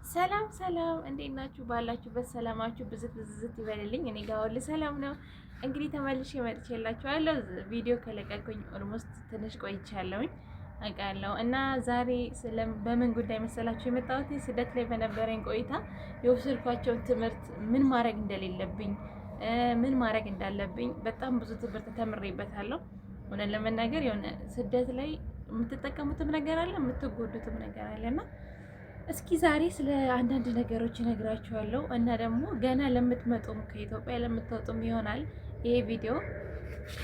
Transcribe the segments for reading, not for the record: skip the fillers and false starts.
ሰላም ሰላም፣ እንዴት ናችሁ? ባላችሁበት ሰላማችሁ ብዝት ብዝት ይበልልኝ። እኔ ጋር ሁሉ ሰላም ነው። እንግዲህ ተመልሼ መጥቼላችኋለሁ። ቪዲዮ ከለቀኩኝ ኦልሞስት ትንሽ ቆይቻለሁኝ አውቃለሁ። እና ዛሬ በምን ጉዳይ መሰላችሁ የመጣሁት? ስደት ላይ በነበረኝ ቆይታ የወሰድኳቸውን ትምህርት፣ ምን ማድረግ እንደሌለብኝ፣ ምን ማድረግ እንዳለብኝ በጣም ብዙ ትምህርት ተምሬበታለሁ። እውነት ለመናገር የሆነ ስደት ላይ የምትጠቀሙትም ነገር አለ፣ የምትጎዱትም ነገር አለና እስኪ ዛሬ ስለ አንዳንድ ነገሮች እነግራችኋለሁ እና ደግሞ ገና ለምትመጡም ከኢትዮጵያ ለምትወጡም ይሆናል ይሄ ቪዲዮ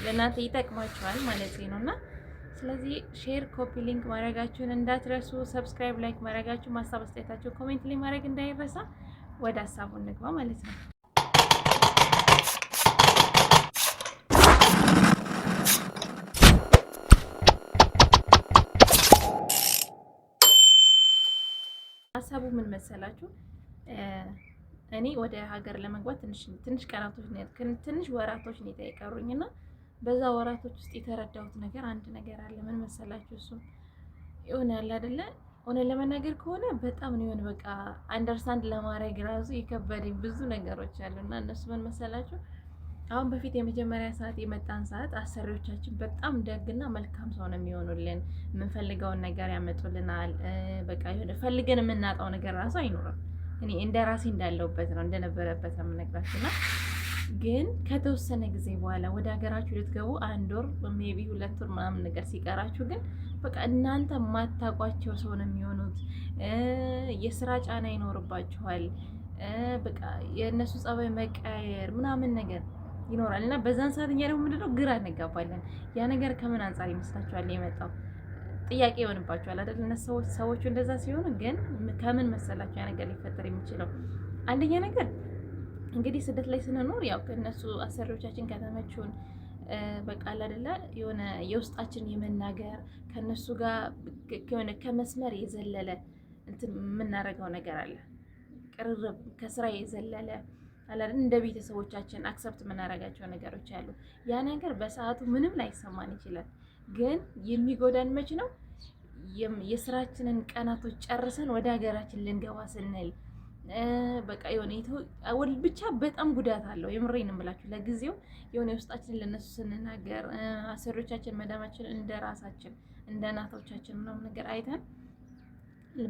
ለእናንተ ይጠቅማችኋል ማለት ነውና፣ ስለዚህ ሼር፣ ኮፒ ሊንክ ማድረጋችሁን እንዳትረሱ፣ ሰብስክራይብ፣ ላይክ ማድረጋችሁ፣ ማሳብ አስተያየታችሁ ኮሜንት ላይ ማድረግ እንዳይረሳ። ወደ ሀሳቡ እንግባ ማለት ነው። ሀሳቡ ምን መሰላችሁ? እኔ ወደ ሀገር ለመግባት ትንሽ ቀናቶች ትንሽ ወራቶች ነው የቀሩኝና በዛ ወራቶች ውስጥ የተረዳሁት ነገር አንድ ነገር አለ። ምን መሰላችሁ? እሱ ይሆናል አይደለ? እውነት ለመናገር ከሆነ በጣም ነው የሆነ በቃ አንደርስታንድ ለማድረግ ራሱ የከበደኝ ብዙ ነገሮች አሉና እነሱ ምን መሰላችሁ? አሁን በፊት የመጀመሪያ ሰዓት የመጣን ሰዓት አሰሪዎቻችን በጣም ደግና መልካም ሰው ነው የሚሆኑልን። የምንፈልገውን ነገር ያመጡልናል። በቃ የሆነ ፈልገን የምናጣው ነገር ራሱ አይኖርም። እኔ እንደ ራሴ እንዳለውበት ነው እንደነበረበት ነው የምነግራችሁና ግን ከተወሰነ ጊዜ በኋላ ወደ ሀገራችሁ ልትገቡ 1 ወር ሜቢ 2 ወር ምናምን ነገር ሲቀራችሁ ግን በቃ እናንተ የማታውቋቸው ሰው ነው የሚሆኑት። የስራ ጫና ይኖርባችኋል። በቃ የእነሱ ጸባይ መቀየር ምናምን ነገር ይኖራል እና በዛን ሰዓት እኛ ደግሞ ምንድነው ግራ እንጋባለን። ያ ነገር ከምን አንጻር ይመስላችኋል የመጣው? ጥያቄ ይሆንባችኋል አይደል? እነሱ ሰዎቹ እንደዛ ሲሆኑ ግን ከምን መሰላችሁ ያ ነገር ሊፈጠር የሚችለው? አንደኛ ነገር እንግዲህ ስደት ላይ ስንኖር ያው ከነሱ አሰሪዎቻችን ከተመቹን በቃ አይደለ የሆነ የውስጣችን የመናገር ከነሱ ጋር የሆነ ከመስመር የዘለለ እንትን የምናደርገው ነገር አለ። ቅርርብ ከስራ የዘለለ አላደን እንደ ቤተሰቦቻችን አክሰፕት የምናደርጋቸው ነገሮች አሉ። ያ ነገር በሰዓቱ ምንም ላይሰማን ይችላል። ግን የሚጎዳን መች ነው? የስራችንን ቀናቶች ጨርሰን ወደ ሀገራችን ልንገባ ስንል በቃ የሆነ ብቻ በጣም ጉዳት አለው። የምሬን እምላችሁ ለጊዜው የሆነ የውስጣችንን ለነሱ ስንናገር አሰሪዎቻችን መዳማችን እንደ ራሳችን እንደ እናቶቻችን ምናምን ነገር አይተን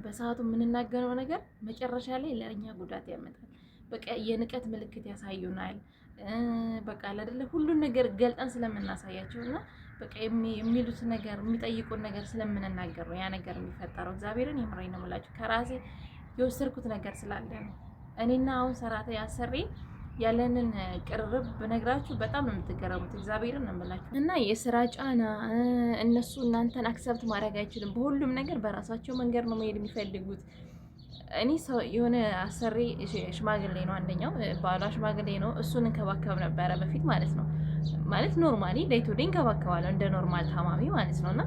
በሰዓቱ የምንናገረው ነገር መጨረሻ ላይ ለእኛ ጉዳት ያመጣል። በቃ የንቀት ምልክት ያሳዩናል። በቃ አይደለ ሁሉን ነገር ገልጠን ስለምናሳያቸውና በቃ የሚሉት ነገር የሚጠይቁን ነገር ስለምንናገር ነው ያ ነገር የሚፈጠረው። እግዚአብሔርን የምሬን ነው የምላችሁ ከራሴ የወሰድኩት ነገር ስላለ ነው። እኔና አሁን ሰራተኛ አሰሪ ያለንን ቅርርብ በነግራችሁ በጣም ነው የምትገረሙት። እግዚአብሔርን ነው የምላችሁ እና የስራ ጫና እነሱ እናንተን አክሰፕት ማድረግ አይችልም። በሁሉም ነገር በራሳቸው መንገድ ነው መሄድ የሚፈልጉት። እኔ ሰው የሆነ አሰሪ ሽማግሌ ነው፣ አንደኛው ባሏ ሽማግሌ ነው። እሱን እንከባከብ ነበረ በፊት ማለት ነው። ማለት ኖርማሊ ዴይ ቱ ዴይ እንከባከባለሁ እንደ ኖርማል ታማሚ ማለት ነውና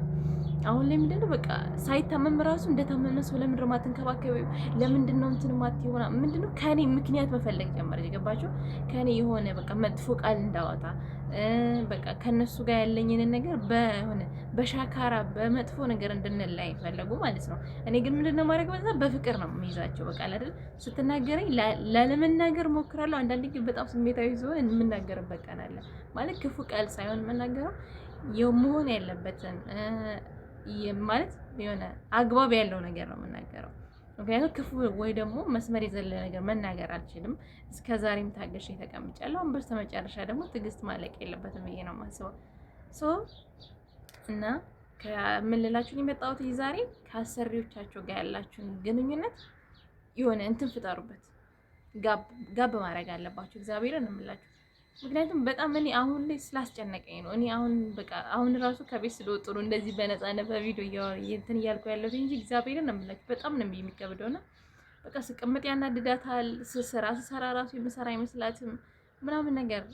አሁን ላይ ምንድነው በቃ ሳይታመም ራሱ እንደታመመ ሰው ለምንድን ነው የማትንከባከቢው? ለምንድን ነው እንትን ማትይው? ምንድነው ከኔ ምክንያት መፈለግ ጀመረ። የገባችሁ? ከኔ የሆነ በቃ መጥፎ ቃል እንዳወጣ በቃ ከነሱ ጋር ያለኝን ነገር በሆነ በሻካራ በመጥፎ ነገር እንድንላይ ፈለጉ ማለት ነው። እኔ ግን ምንድነው ማድረግ በዛ በፍቅር ነው የሚይዛቸው። በቃ አይደል ስትናገረኝ ላለመናገር ሞክራለሁ። አንዳንዴ ግን በጣም ስሜታዊ ሲሆን የምናገርበት ቀን አለ። ማለት ክፉ ቃል ሳይሆን የምናገረው የመሆን ያለበትን ማለት የሆነ አግባብ ያለው ነገር ነው የምናገረው። ምክንያቱም ክፉ ወይ ደግሞ መስመር የዘለለ ነገር መናገር አልችልም። እስከዛሬም ታገሽ ተቀምጫለሁ። አሁን በስተመጨረሻ ደግሞ ትዕግስት ማለቅ የለበትም ብዬ ነው የማስበው። እና ከምንላችሁን የመጣሁት ዛሬ ከአሰሪዎቻችሁ ጋር ያላችሁን ግንኙነት የሆነ እንትን ፍጠሩበት። ጋብ ማድረግ አለባችሁ። እግዚአብሔርን እምላችሁ ምክንያቱም በጣም እኔ አሁን ላይ ስላስጨነቀኝ ነው። እኔ አሁን ራሱ ከቤት ስለወጡ ነው እንደዚህ በነፃነት በቪዲዮ እንትን እያልኩ ያለሁት እንጂ እግዚአብሔርን እምላችሁ በጣም ነው የሚከብደውና በቃ ስቀመጥ ያናድዳታል። ስሰራ ራሱ የምሰራ አይመስላትም ምናምን ነገር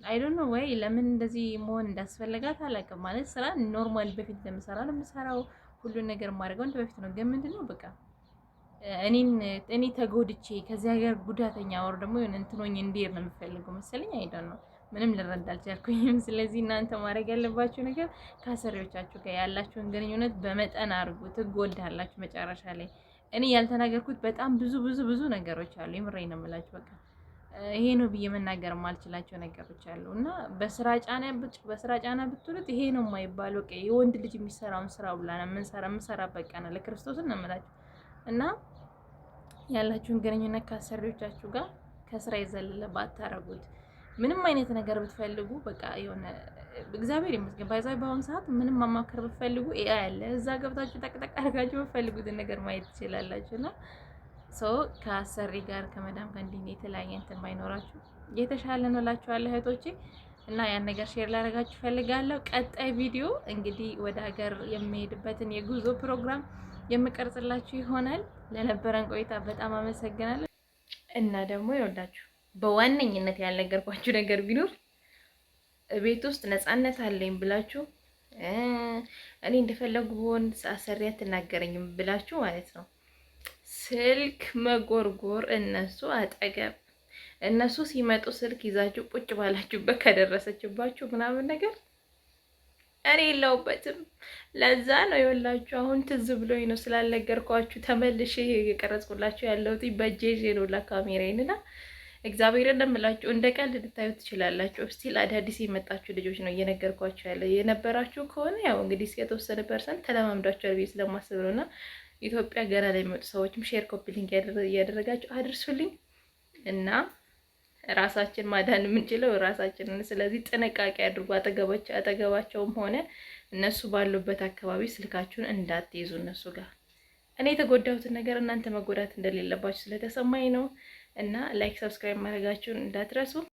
አይ ዶንት ኖ ወይ ለምን እንደዚህ መሆን እንዳስፈለጋት አላውቅም። ማለት ስራ ኖርማል በፊት ለምሰራ ነው የምሰራው ሁሉን ነገር የማደርገው እንደ በፊት ነው። ግን ምንድነው በቃ እኔ ተጎድቼ ከዚህ ሀገር ጉዳተኛ ወር ደግሞ የሆነ እንትኖኝ እንዴት ነው የምፈልገው መሰለኝ። አይደል ነው ምንም ልረዳ አልቻልኩኝም። ስለዚህ እናንተ ማድረግ ያለባችሁ ነገር ከአሰሪዎቻችሁ ጋር ያላችሁን ግንኙነት በመጠን አድርጉ። ትጎዳላችሁ መጨረሻ ላይ እኔ ያልተናገርኩት በጣም ብዙ ብዙ ብዙ ነገሮች አሉ። የምሬን ነው የምላችሁ። በቃ ይሄ ነው ብዬ መናገር የማልችላቸው ነገሮች አሉ እና በስራ ጫና ብትሉት ይሄ ነው የማይባል በቃ የወንድ ልጅ የሚሰራውን ስራ ብላ ነው የምንሰራበት ቀን አለ። ክርስቶስን ነው የምላችሁ እና ያላችሁን ግንኙነት ከአሰሪዎቻችሁ ጋር ከስራ የዘለለ ባታረጉት። ምንም አይነት ነገር ብትፈልጉ በቃ የሆነ እግዚአብሔር ይመስገን ባይዛይ በአሁኑ ሰዓት ምንም ማማከር ብትፈልጉ ኤአይ አለ። እዛ ገብታችሁ ጠቅጠቅ አድርጋችሁ ብትፈልጉትን ነገር ማየት ትችላላችሁ። እና ሰው ከአሰሪ ጋር ከመዳም ጋር እንዲህ የተለያየ እንትን ባይኖራችሁ የተሻለ ነው እላችኋለሁ እህቶቼ። እና ያን ነገር ሼር ላደርጋችሁ ፈልጋለሁ። ቀጣይ ቪዲዮ እንግዲህ ወደ ሀገር የሚሄድበትን የጉዞ ፕሮግራም የምቀርጽላችሁ ይሆናል። ለነበረን ቆይታ በጣም አመሰግናለሁ። እና ደግሞ ይወዳችሁ በዋነኝነት ያልነገርኳችሁ ነገር ቢኖር ቤት ውስጥ ነፃነት አለኝ ብላችሁ እኔ እንደፈለጉ ብሆን አሰሪ አትናገረኝም ብላችሁ ማለት ነው ስልክ መጎርጎር እነሱ አጠገብ እነሱ ሲመጡ ስልክ ይዛችሁ ቁጭ ባላችሁበት ከደረሰችባችሁ ምናምን ነገር እኔ የለሁበትም። ለዛ ነው የወላችሁ አሁን ትዝ ብሎኝ ነው ስላልነገርኳችሁ ተመልሼ የቀረጽኩላችሁ ያለሁት በእጄ ነው ለካሜራዬን እና እግዚአብሔር እንደምላችሁ እንደ ቀልድ ልታዩት ትችላላችሁ። ስቲል አዳዲስ የመጣችሁ ልጆች ነው እየነገርኳችሁ ያለ የነበራችሁ ከሆነ ያው እንግዲህ የተወሰነ ፐርሰንት ተለማምዳችኋል ብዬ ስለማስብ ነውና ኢትዮጵያ ገና ላይ የሚመጡ ሰዎችም ሼር ኮፒ ሊንክ እያደረጋችሁ አድርሱልኝ እና ራሳችን ማዳን የምንችለው ራሳችንን። ስለዚህ ጥንቃቄ አድርጉ። አጠገባቸውም ሆነ እነሱ ባሉበት አካባቢ ስልካችሁን እንዳትይዙ እነሱ ጋር። እኔ የተጎዳሁትን ነገር እናንተ መጎዳት እንደሌለባችሁ ስለተሰማኝ ነው እና ላይክ፣ ሰብስክራይብ ማድረጋችሁን እንዳትረሱ።